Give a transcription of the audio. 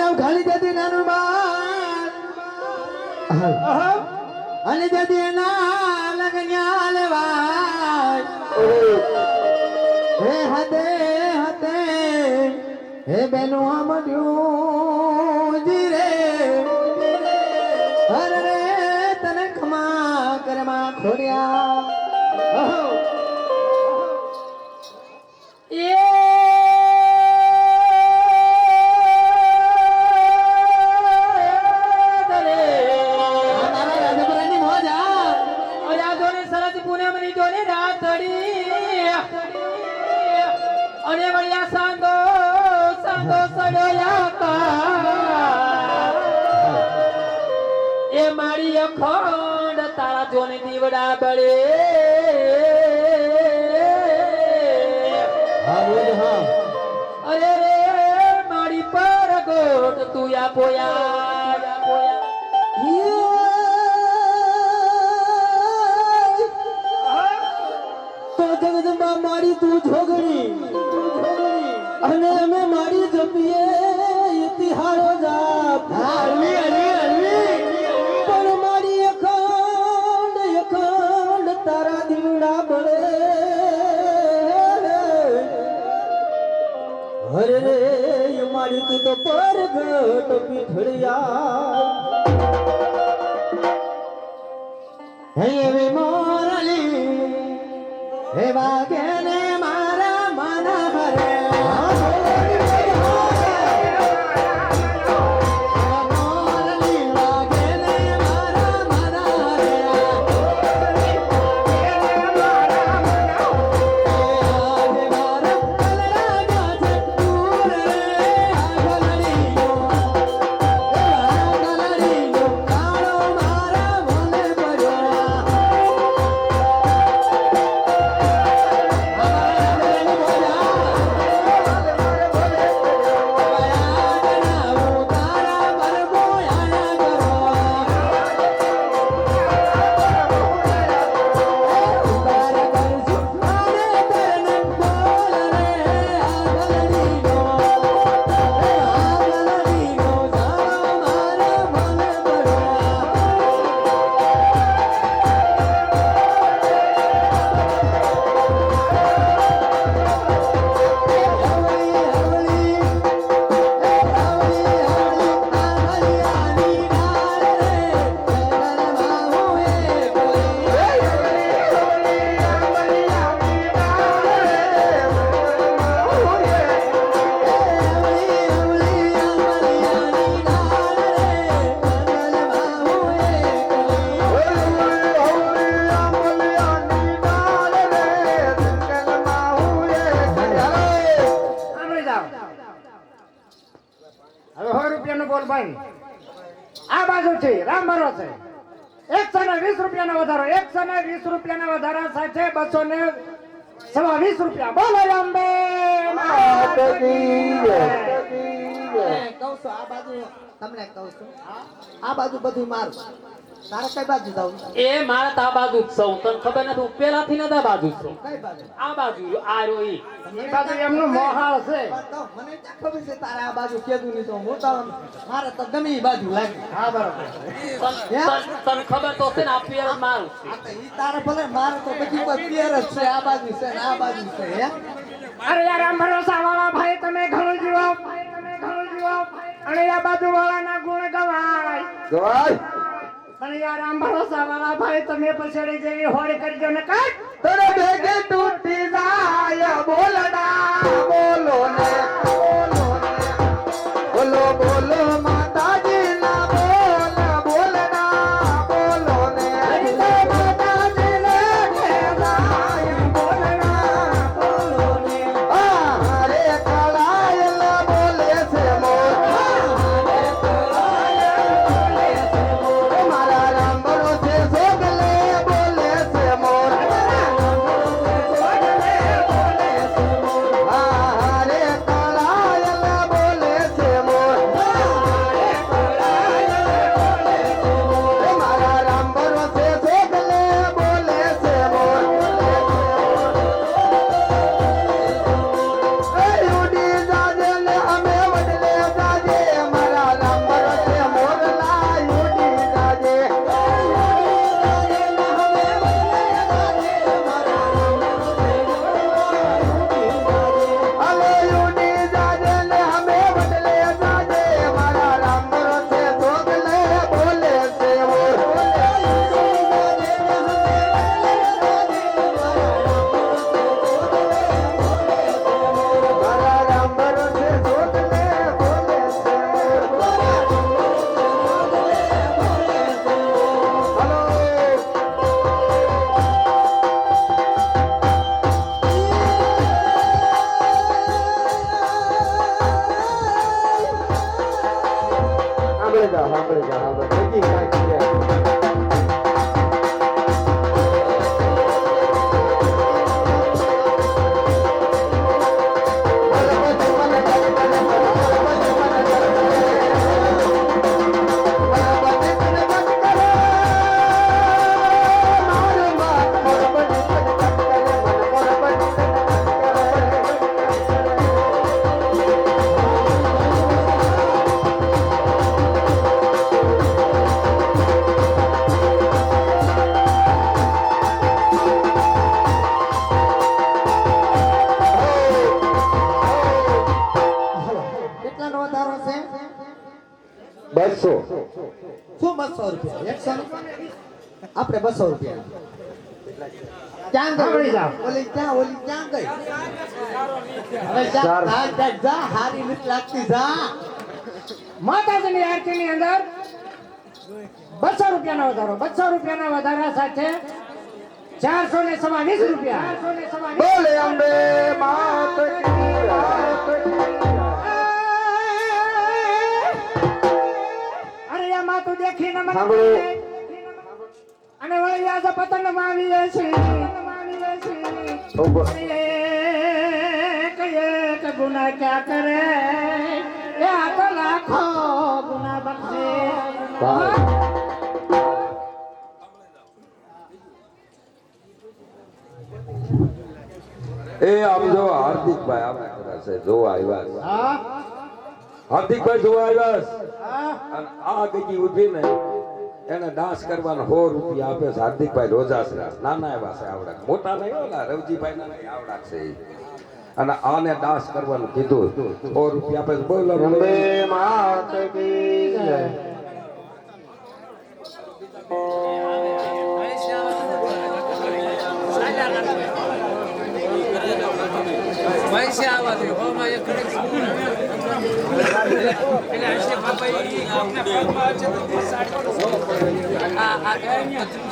નામ ખાલી જતી નાનું બાળ અને જતી એના લગન્યા લેવાય હે હતે હતે હે બેનો આમડ્યું જી રે હર રે તને ખમા કરમાં ખોડ્યા અને વળ્યા સાંદો સાંદો સડ્યા એ મારી અખંડ તારા જોને દીવડા બળે અરે રે મારી પર ગોટ તું યા પોયા તો જગદંબા મારી તું જોગણી અને અમે મારી જપીએ ઇતિહારો જાપ હરવી હરવી હરવી પણ મારી અખંડ તારા દીવડા બળે હરે રે મારી તું તો પરગટ પીઠળિયા હે એવી મોરલી હે વાગે ને મારા મન હરે આ બાજુ છે રામ ભરોસે 120 રૂપિયાનો વધારો 120 રૂપિયાના વધારા સાથે 220 રૂપિયા બોલો અંબે કહું છું આ બાજુ તમને કહું છું આ બાજુ બધું મારું તારે કઈ બાજુ જાવ એ મારા તા બાજુ જ સૌ તને ખબર નથી પેલાથી નતા બાજુ છું કઈ બાજુ આ બાજુ આ રોઈ એ બાજુ એમનું મોહાળ છે મને ક્યાં ખબર છે તારે આ બાજુ કેદું નહીં તો હું તો મારે તો ગમે એ બાજુ લાગે હા બરાબર તને ખબર તો છે ને આ પેર મારું છે આ તો ઈ તારે ભલે મારે તો બધી કોઈ પેર જ છે આ બાજુ છે ને આ બાજુ છે હે અરે યાર રામ ભરોસા વાળા ભાઈ તમે ઘણું જીવો અને આ બાજુ વાળાના ગુણ ગવાય પણ યાર રામ ભરોસા વાળા ભાઈ તમે પછડી જેવી હોડ કરજો ને કાટ તને ભેગે તૂટી જાય બોલડા બોલો ને બોલો બોલો માતાજી ના બોલ બોલડા બોલો ને માતાજી ને જાય બોલડા બોલો ને હરે કળાયલ બોલે છે મોર હરે કળાયલ બોલે છે મોર મારા રામ ભરોસે સોગલે બોલે છે મોર આપણે જણાવો બીજી કાંઈ છે કેટલાનો વધારો છે 200 શું 200 રૂપિયા 100 આપણે 200 રૂપિયા ક્યાં સાંભળી ગઈ જાઓ. ઓલી ક્યાં ગઈ હવે ચાર. જા હારી નથી લાગતી જા માતાજીની આરતીની અંદર 200 રૂપિયાનો વધારો 200 રૂપિયાના વધારા સાથે 427 રૂપિયા બોલે અંબે માત કી રાત અરે આ માતું દેખીને મને સાંભળો. અને વળી આજે પતંગ માવીએ છે કે ગુના ક્યાં કરે એ આ તો લાખો ગુના બનશે એ આમ જો હાર્દિકભાઈ આપણે ખરા છે જોવા આવ્યા છે. હા હાર્દિકભાઈ જોવા આવ્યા છે. હા અને આ ગગી ઉભી ને એને ડાન્સ કરવાનો 100 રૂપિયા આપે છે હાર્દિકભાઈ રોજાસ નાના એવા છે આવડા મોટા નહીં ઓલા રવજીભાઈ ના નહીં આવડા છે ઈ. અને આને ડાન્સ કરવાનું કીધું 100 રૂપિયા આપે છે બોલો અંબે માત કી જય પૈસા આવવા દે હોમાં એક કડક એટલે હશે બાપા ઈ કોકના પગમાં છે તો સાડી આ